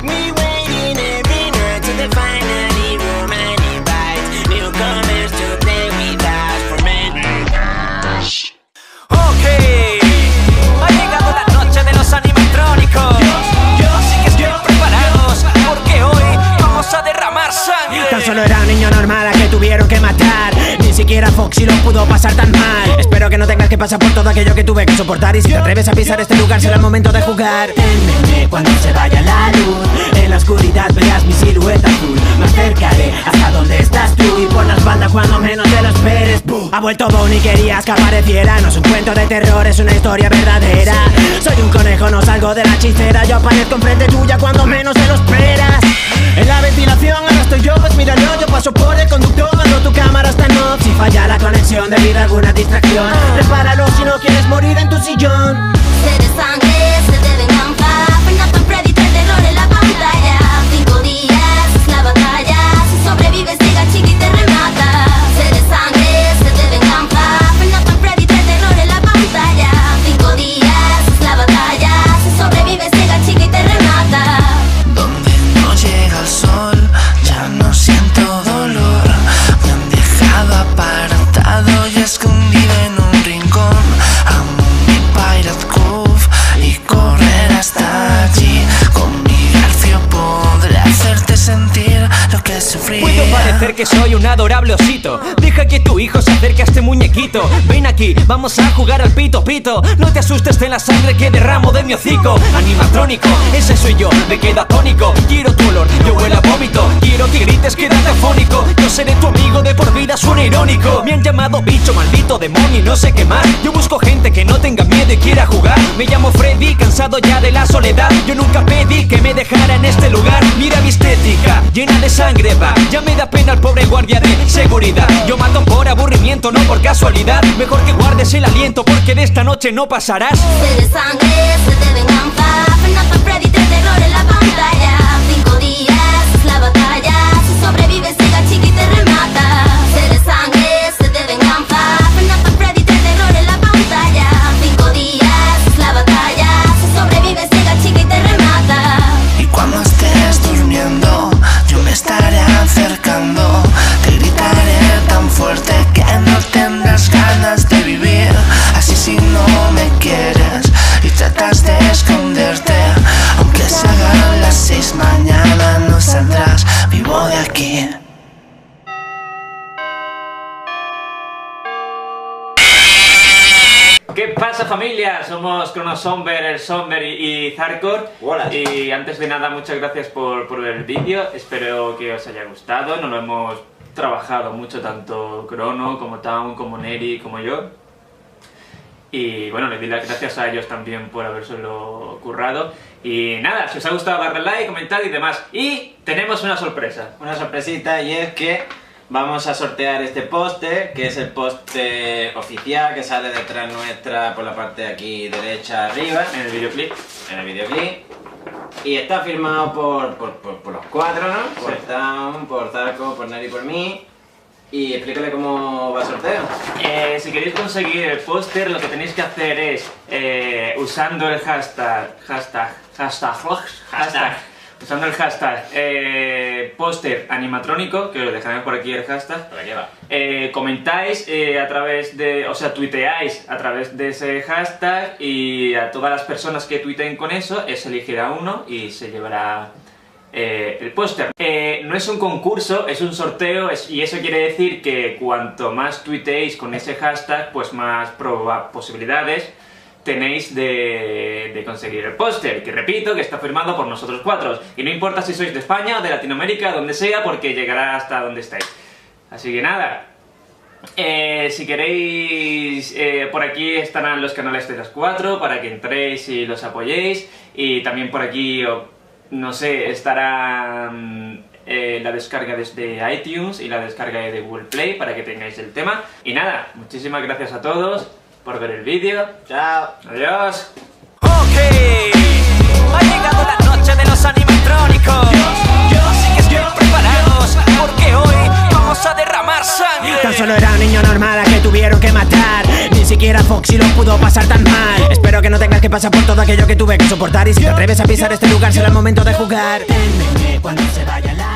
We waiting every night to the finally romantic bites. Newcomers to play with us for many years. Ok, ha llegado la noche de los animatrónicos. Así que estén preparados, porque hoy vamos a derramar sangre. Tan solo era un niño normal a que tuvieron que matar. Ni siquiera Foxy lo pudo pasar tan mal. Espero que no tengas que pasar por todo aquello que tuve que soportar. Y si te atreves a pisar este lugar será el momento de jugar. Témeme cuando se vaya la luz. En la oscuridad verás mi silueta azul. Me acercaré hasta donde estás tú. Y por la espalda cuando menos te lo esperes. ¡Bum! Ha vuelto Bonnie, querías que apareciera. No es un cuento de terror, es una historia verdadera. Soy un conejo, no salgo de la hechicera. Yo aparezco enfrente tuya cuando menos te lo esperas. En la ventilación ahora estoy yo, pues míralo. Yo paso por el conductor cuando tu cámara está en off. Si falla la conexión debido a alguna distracción, repáralo si no quieres morir en tu sillón. Sed de sangre, sed de venganza. Fernando Freddy trae terror en la pantalla. 5 días es la batalla. Si sobrevives llega chica y te remata. Sed de sangre, sed de venganza. Fernando Freddy trae terror en la pantalla. 5 días es la batalla. Si sobrevives llega chica y te remata. Donde no llega el sol, ya no siento dolor. Me han dejado apartado y escondido en un rincón. Amo mi Pirate Cove y correr hasta allí. Con mi garfio podré hacerte sentir lo que sufrí. Puedo parecer que soy un adorable osito. Deja que tu hijo se acerque a este muñequito. Ven aquí, vamos a jugar al pito pito. No te asustes de la sangre que derramo de mi hocico. Animatrónico, ese soy yo, me quedo atónico. Quiero tu olor, yo huelo a vómito. Quiero que grites, quédate afónico. Yo seré tu amigo de por vida, suena irónico. Me han llamado bicho, maldito demonio y no sé qué más. Yo busco gente que no tenga miedo y quiera jugar. Me llamo Freddy, cansado ya de la soledad. Yo nunca pedí que me dejara en este lugar. Mira mi estética, llena de sangre va. Ya me da pena el pobre guardia de seguridad. Yo mato por aburrimiento, no por casualidad. Mejor que guardes el aliento porque de esta noche no pasarás. Sed de sangre, sed de venganza. Fernando Freddy trae terror en la pantalla. 5 días es la batalla. Si sobrevives llega chica y te remata. Sed de sangre, sed de venganza. Fernando Freddy trae terror en la pantalla. 5 días es la batalla. Si sobrevives llega chica y te remata. Y cuando estés durmiendo, yo me estaré acercando. Te gritaré tan fuerte que no tendrás ganas de vivir. Así si no me quieres y tratas de esconderte, aunque se hagan las 6 mañana no saldrás vivo de aquí. ¿Qué pasa, familia? Somos Cronosomber, el Somber y Zarkor. Hola. Y antes de nada, muchas gracias por ver el vídeo. Espero que os haya gustado. Nos lo hemos trabajado mucho, tanto Crono como Town, como Neri, como yo. Y bueno, les doy las gracias a ellos también por habérselo currado. Y nada, si os ha gustado darle like, comentar y demás. Y tenemos una sorpresa. Una sorpresita, y es que vamos a sortear este póster, que es el póster oficial que sale detrás nuestra por la parte de aquí derecha arriba, En el videoclip. en el videoclip. Y está firmado por los 4, ¿no? Por Sí. Town, por Zarko, por Neri y por mí. Y explícale cómo va el sorteo. Si queréis conseguir el póster, lo que tenéis que hacer es, usando el hashtag, usando el hashtag póster animatrónico, que lo dejaré por aquí el hashtag, ¿Para qué va? comentáis a través de, o sea, tuiteáis a través de ese hashtag, y a todas las personas que tuiteen con eso, se elegirá uno y se llevará el póster. No es un concurso, es un sorteo, y eso quiere decir que cuanto más tuiteéis con ese hashtag, pues más posibilidades tenéis de conseguir el póster, que repito, que está firmado por nosotros 4. Y no importa si sois de España o de Latinoamérica, donde sea, porque llegará hasta donde estáis. Así que nada, si queréis, por aquí estarán los canales de las 4 para que entréis y los apoyéis. Y también por aquí, no sé, estará la descarga desde iTunes y la descarga de Google Play para que tengáis el tema. Y nada, muchísimas gracias a todos por ver el vídeo. Chao. Adiós. Ok, ha llegado la noche de los animatrónicos. Así que estén preparados, porque hoy vamos a derramar sangre. Tan solo no era un niño normal a que tuvieron que matar. Ni siquiera Foxy lo pudo pasar tan mal. Espero que no tengas que pasar por todo aquello que tuve que soportar. Y si te atreves a pisar este lugar será el momento de jugar. Ténme cuando se vaya la